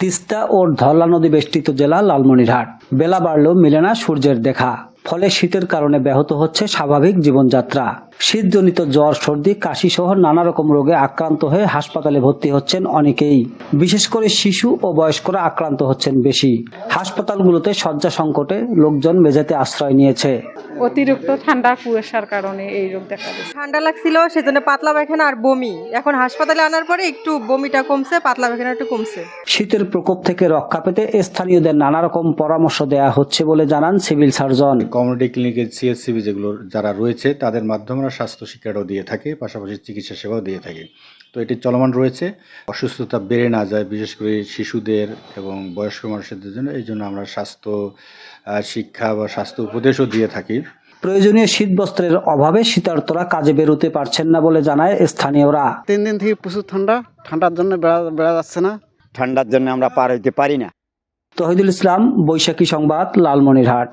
তিস্তা ও ধরলা নদী বেষ্টিত জেলা লালমনিরহাট। বেলা বাড়লেও মিলে না সূর্যের দেখা, ফলে শীতের কারণে ব্যাহত হচ্ছে স্বাভাবিক জীবনযাত্রা। শীতজনিত জ্বর, সর্দি, কাশি সহ নানা রকম রোগে আক্রান্ত হয়ে হাসপাতালে ভর্তি হচ্ছেন অনেকেই। বিশেষ করে শিশু ও বয়স্করা আক্রান্ত হচ্ছেন বেশি। হাসপাতালগুলোতে শয্যা সংকটে লোকজন মেঝেতে আশ্রয় নিয়েছে। অতিরিক্ত ঠান্ডা কুয়াশার কারণে এই রোগ দেখা দিচ্ছে। ঠান্ডা লাগছিল, সেজন্য পাতলা পায়খানা আর বমি। এখন হাসপাতালে আনার পরে একটু বমিটা কমছে, পাতলা পায়খানা একটু কমছে। শীতের প্রকোপ থেকে রক্ষা পেতে স্থানীয়দের নানা রকম পরামর্শ দেওয়া হচ্ছে বলে জানান সিভিল সার্জন। কমিউনিটি ক্লিনিকের সিএসসিবি যেগুলো যারা রয়েছে তাদের মাধ্যমে আমরা স্বাস্থ্য শিক্ষাটাও দিয়ে থাকি, পাশাপাশি চিকিৎসা সেবাও দিয়ে থাকি। তো এটি চলমান রয়েছে। অসুস্থতা বেড়ে না যায়, বিশেষ করে শিশুদের এবং বয়স্ক মানুষদের জন্য। এই জন্য আমরা স্বাস্থ্য শিক্ষা বা স্বাস্থ্য উপদেশও দিয়ে থাকি। প্রয়োজনীয় শীত বস্ত্রের অভাবে শীতার্তরা কাজে বেরোতে পারছেন না বলে জানায় স্থানীয়রা। 3 দিন থেকে প্রচুর ঠান্ডার জন্য বেড়া যাচ্ছে না। ঠান্ডার জন্য আমরা পার হইতে পারি না। তহিদুল ইসলাম, বৈশাখী সংবাদ, লালমনিরহাট।